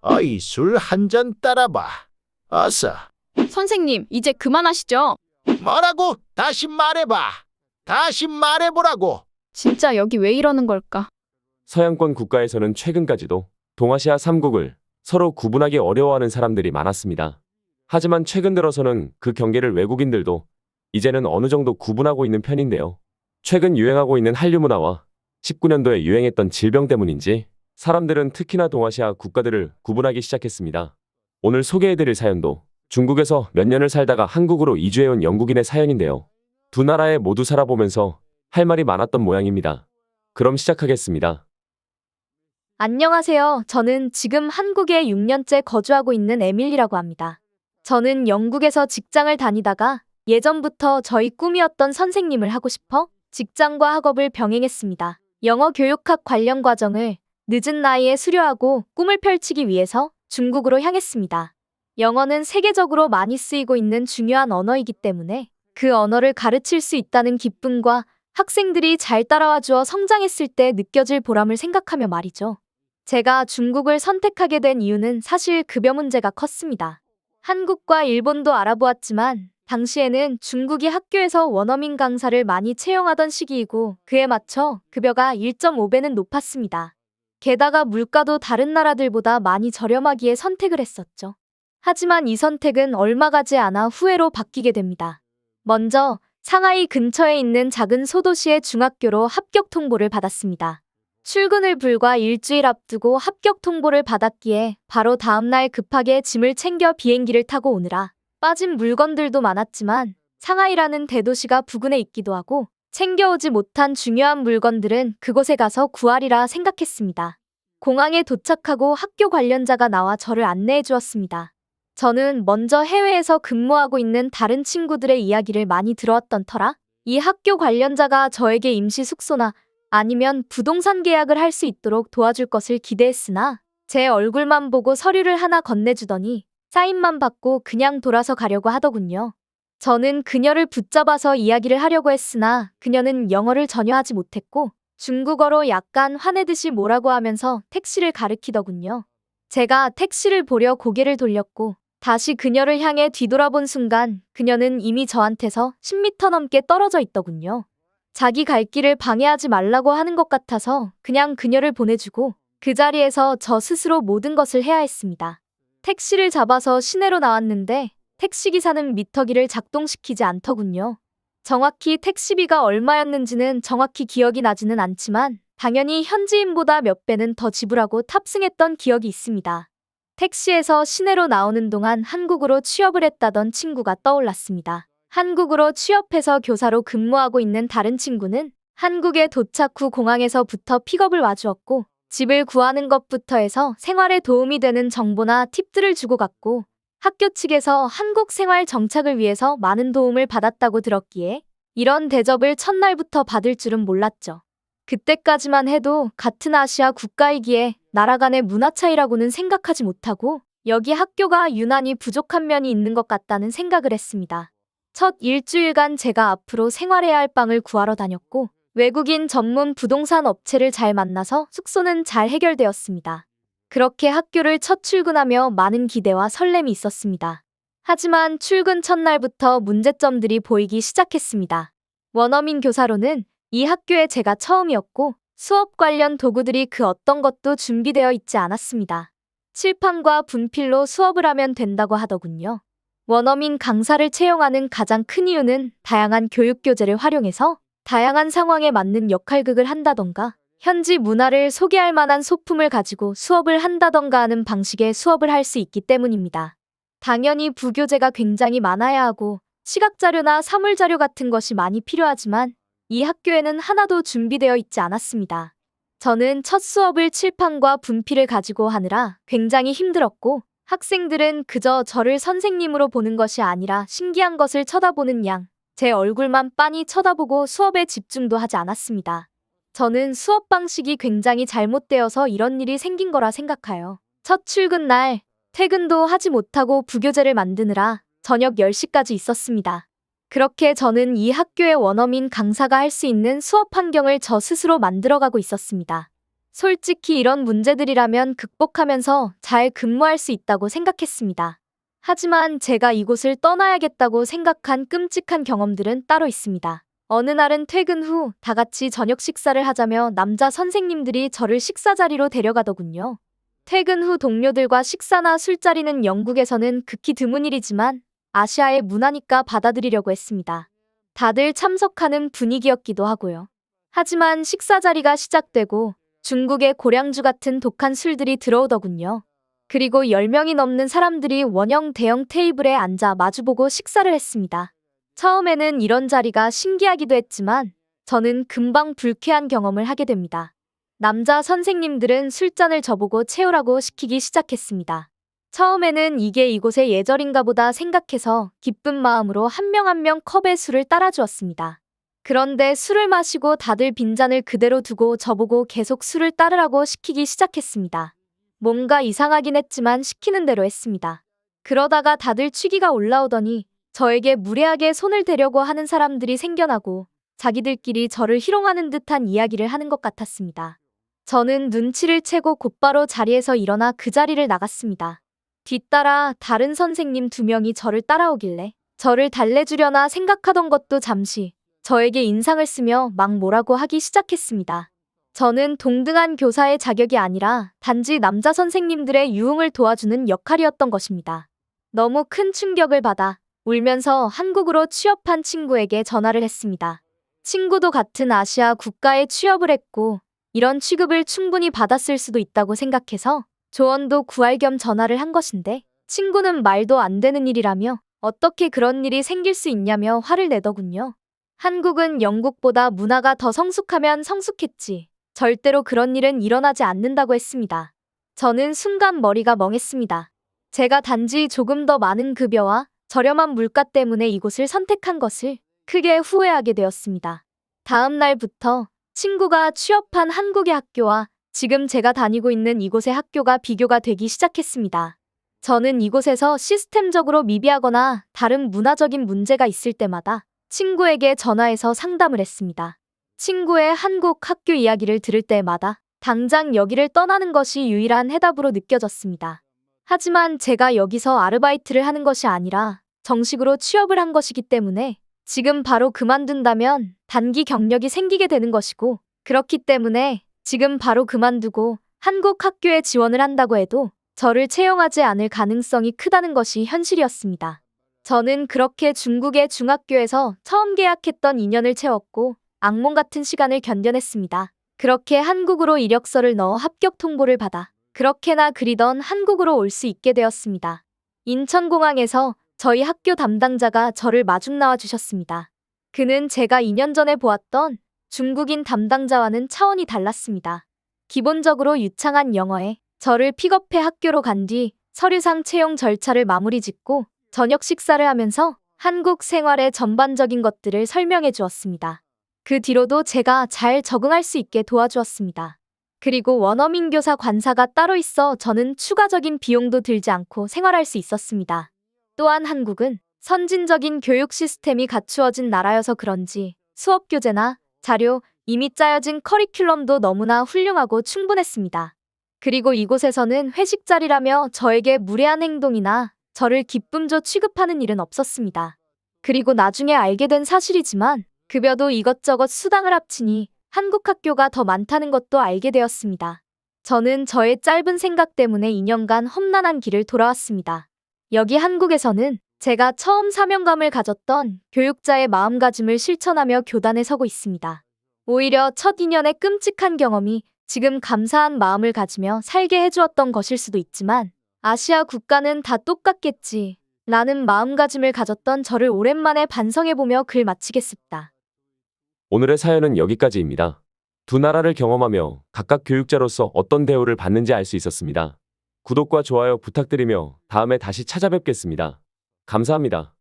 어이, 술 한 잔 따라봐. 어서. 선생님, 이제 그만하시죠. 뭐라고? 다시 말해봐. 다시 말해보라고. 진짜 여기 왜 이러는 걸까? 서양권 국가에서는 최근까지도 동아시아 3국을 서로 구분하기 어려워하는 사람들이 많았습니다. 하지만 최근 들어서는 그 경계를 외국인들도 이제는 어느 정도 구분하고 있는 편인데요. 최근 유행하고 있는 한류 문화와 19년도에 유행했던 질병 때문인지 사람들은 특히나 동아시아 국가들을 구분하기 시작했습니다. 오늘 소개해드릴 사연도 중국에서 몇 년을 살다가 한국으로 이주해온 영국인의 사연인데요. 두 나라에 모두 살아보면서 할 말이 많았던 모양입니다. 그럼 시작하겠습니다. 안녕하세요. 저는 지금 한국에 6년째 거주하고 있는 에밀리라고 합니다. 저는 영국에서 직장을 다니다가 예전부터 저희 꿈이었던 선생님을 하고 싶어 직장과 학업을 병행했습니다. 영어 교육학 관련 과정을 늦은 나이에 수료하고 꿈을 펼치기 위해서 중국으로 향했습니다. 영어는 세계적으로 많이 쓰이고 있는 중요한 언어이기 때문에 그 언어를 가르칠 수 있다는 기쁨과 학생들이 잘 따라와 주어 성장했을 때 느껴질 보람을 생각하며 말이죠. 제가 중국을 선택하게 된 이유는 사실 급여 문제가 컸습니다. 한국과 일본도 알아보았지만 당시에는 중국이 학교에서 원어민 강사를 많이 채용하던 시기이고 그에 맞춰 급여가 1.5배는 높았습니다. 게다가 물가도 다른 나라들보다 많이 저렴하기에 선택을 했었죠. 하지만 이 선택은 얼마 가지 않아 후회로 바뀌게 됩니다. 먼저 상하이 근처에 있는 작은 소도시의 중학교로 합격 통보를 받았습니다. 출근을 불과 일주일 앞두고 합격 통보를 받았기에 바로 다음날 급하게 짐을 챙겨 비행기를 타고 오느라 빠진 물건들도 많았지만 상하이라는 대도시가 부근에 있기도 하고 챙겨오지 못한 중요한 물건들은 그곳에 가서 구하리라 생각했습니다. 공항에 도착하고 학교 관련자가 나와 저를 안내해 주었습니다. 저는 먼저 해외에서 근무하고 있는 다른 친구들의 이야기를 많이 들어왔던 터라 이 학교 관련자가 저에게 임시 숙소나 아니면 부동산 계약을 할 수 있도록 도와줄 것을 기대했으나 제 얼굴만 보고 서류를 하나 건네주더니 사인만 받고 그냥 돌아서 가려고 하더군요. 저는 그녀를 붙잡아서 이야기를 하려고 했으나 그녀는 영어를 전혀 하지 못했고 중국어로 약간 화내듯이 뭐라고 하면서 택시를 가리키더군요. 제가 택시를 보려 고개를 돌렸고 다시 그녀를 향해 뒤돌아본 순간 그녀는 이미 저한테서 10m 넘게 떨어져 있더군요. 자기 갈 길을 방해하지 말라고 하는 것 같아서 그냥 그녀를 보내주고 그 자리에서 저 스스로 모든 것을 해야 했습니다. 택시를 잡아서 시내로 나왔는데 택시기사는 미터기를 작동시키지 않더군요. 정확히 택시비가 얼마였는지는 정확히 기억이 나지는 않지만 당연히 현지인보다 몇 배는 더 지불하고 탑승했던 기억이 있습니다. 택시에서 시내로 나오는 동안 한국으로 취업을 했다던 친구가 떠올랐습니다. 한국으로 취업해서 교사로 근무하고 있는 다른 친구는 한국에 도착 후 공항에서부터 픽업을 와주었고 집을 구하는 것부터 해서 생활에 도움이 되는 정보나 팁들을 주고 갔고 학교 측에서 한국 생활 정착을 위해서 많은 도움을 받았다고 들었기에 이런 대접을 첫날부터 받을 줄은 몰랐죠. 그때까지만 해도 같은 아시아 국가이기에 나라 간의 문화 차이라고는 생각하지 못하고 여기 학교가 유난히 부족한 면이 있는 것 같다는 생각을 했습니다. 첫 일주일간 제가 앞으로 생활해야 할 빵을 구하러 다녔고 외국인 전문 부동산 업체를 잘 만나서 숙소는 잘 해결되었습니다. 그렇게 학교를 첫 출근하며 많은 기대와 설렘이 있었습니다. 하지만 출근 첫날부터 문제점들이 보이기 시작했습니다. 원어민 교사로는 이 학교에 제가 처음이었고 수업 관련 도구들이 그 어떤 것도 준비되어 있지 않았습니다. 칠판과 분필로 수업을 하면 된다고 하더군요. 원어민 강사를 채용하는 가장 큰 이유는 다양한 교육 교재를 활용해서 다양한 상황에 맞는 역할극을 한다던가 현지 문화를 소개할 만한 소품을 가지고 수업을 한다던가 하는 방식의 수업을 할 수 있기 때문입니다. 당연히 부교재가 굉장히 많아야 하고 시각자료나 사물자료 같은 것이 많이 필요하지만 이 학교에는 하나도 준비되어 있지 않았습니다. 저는 첫 수업을 칠판과 분필을 가지고 하느라 굉장히 힘들었고 학생들은 그저 저를 선생님으로 보는 것이 아니라 신기한 것을 쳐다보는 양 제 얼굴만 빤히 쳐다보고 수업에 집중도 하지 않았습니다. 저는 수업 방식이 굉장히 잘못되어서 이런 일이 생긴 거라 생각해요. 첫 출근 날 퇴근도 하지 못하고 부교재를 만드느라 저녁 10시까지 있었습니다. 그렇게 저는 이 학교의 원어민 강사가 할 수 있는 수업 환경을 저 스스로 만들어가고 있었습니다. 솔직히 이런 문제들이라면 극복하면서 잘 근무할 수 있다고 생각했습니다. 하지만 제가 이곳을 떠나야겠다고 생각한 끔찍한 경험들은 따로 있습니다. 어느 날은 퇴근 후 다 같이 저녁 식사를 하자며 남자 선생님들이 저를 식사 자리로 데려가더군요. 퇴근 후 동료들과 식사나 술자리는 영국에서는 극히 드문 일이지만 아시아의 문화니까 받아들이려고 했습니다. 다들 참석하는 분위기였기도 하고요. 하지만 식사 자리가 시작되고 중국의 고량주 같은 독한 술들이 들어오더군요. 그리고 10명이 넘는 사람들이 원형 대형 테이블에 앉아 마주보고 식사를 했습니다. 처음에는 이런 자리가 신기하기도 했지만 저는 금방 불쾌한 경험을 하게 됩니다. 남자 선생님들은 술잔을 저보고 채우라고 시키기 시작했습니다. 처음에는 이게 이곳의 예절인가 보다 생각해서 기쁜 마음으로 한 명 한 명 컵에 술을 따라주었습니다. 그런데 술을 마시고 다들 빈잔을 그대로 두고 저보고 계속 술을 따르라고 시키기 시작했습니다. 뭔가 이상하긴 했지만 시키는 대로 했습니다. 그러다가 다들 취기가 올라오더니 저에게 무례하게 손을 대려고 하는 사람들이 생겨나고 자기들끼리 저를 희롱하는 듯한 이야기를 하는 것 같았습니다. 저는 눈치를 채고 곧바로 자리에서 일어나 그 자리를 나갔습니다. 뒤따라 다른 선생님 2명이 저를 따라오길래 저를 달래주려나 생각하던 것도 잠시 저에게 인상을 쓰며 막 뭐라고 하기 시작했습니다. 저는 동등한 교사의 자격이 아니라 단지 남자 선생님들의 유흥을 도와주는 역할이었던 것입니다. 너무 큰 충격을 받아 울면서 한국으로 취업한 친구에게 전화를 했습니다. 친구도 같은 아시아 국가에 취업을 했고 이런 취급을 충분히 받았을 수도 있다고 생각해서 조언도 구할 겸 전화를 한 것인데 친구는 말도 안 되는 일이라며 어떻게 그런 일이 생길 수 있냐며 화를 내더군요. 한국은 영국보다 문화가 더 성숙하면 성숙했지 절대로 그런 일은 일어나지 않는다고 했습니다. 저는 순간 머리가 멍했습니다. 제가 단지 조금 더 많은 급여와 저렴한 물가 때문에 이곳을 선택한 것을 크게 후회하게 되었습니다. 다음 날부터 친구가 취업한 한국의 학교와 지금 제가 다니고 있는 이곳의 학교가 비교가 되기 시작했습니다. 저는 이곳에서 시스템적으로 미비하거나 다른 문화적인 문제가 있을 때마다 친구에게 전화해서 상담을 했습니다. 친구의 한국 학교 이야기를 들을 때마다 당장 여기를 떠나는 것이 유일한 해답으로 느껴졌습니다. 하지만 제가 여기서 아르바이트를 하는 것이 아니라 정식으로 취업을 한 것이기 때문에 지금 바로 그만둔다면 단기 경력이 생기게 되는 것이고 그렇기 때문에 지금 바로 그만두고 한국 학교에 지원을 한다고 해도 저를 채용하지 않을 가능성이 크다는 것이 현실이었습니다. 저는 그렇게 중국의 중학교에서 처음 계약했던 2년을 채웠고 악몽 같은 시간을 견뎌냈습니다. 그렇게 한국으로 이력서를 넣어 합격 통보를 받아 그렇게나 그리던 한국으로 올 수 있게 되었습니다. 인천공항에서 저희 학교 담당자가 저를 마중 나와 주셨습니다. 그는 제가 2년 전에 보았던 중국인 담당자와는 차원이 달랐습니다. 기본적으로 유창한 영어에 저를 픽업해 학교로 간 뒤 서류상 채용 절차를 마무리 짓고 저녁 식사를 하면서 한국 생활의 전반적인 것들을 설명해 주었습니다. 그 뒤로도 제가 잘 적응할 수 있게 도와주었습니다. 그리고 원어민 교사 관사가 따로 있어 저는 추가적인 비용도 들지 않고 생활할 수 있었습니다. 또한 한국은 선진적인 교육 시스템이 갖추어진 나라여서 그런지 수업 교재나 자료, 이미 짜여진 커리큘럼도 너무나 훌륭하고 충분했습니다. 그리고 이곳에서는 회식 자리라며 저에게 무례한 행동이나 저를 기쁨조 취급하는 일은 없었습니다. 그리고 나중에 알게 된 사실이지만 급여도 이것저것 수당을 합치니 한국 학교가 더 많다는 것도 알게 되었습니다. 저는 저의 짧은 생각 때문에 2년간 험난한 길을 돌아왔습니다. 여기 한국에서는 제가 처음 사명감을 가졌던 교육자의 마음가짐을 실천하며 교단에 서고 있습니다. 오히려 첫 2년의 끔찍한 경험이 지금 감사한 마음을 가지며 살게 해주었던 것일 수도 있지만 아시아 국가는 다 똑같겠지 라는 마음가짐을 가졌던 저를 오랜만에 반성해보며 글 마치겠습니다. 오늘의 사연은 여기까지입니다. 두 나라를 경험하며 각각 교육자로서 어떤 대우를 받는지 알 수 있었습니다. 구독과 좋아요 부탁드리며 다음에 다시 찾아뵙겠습니다. 감사합니다.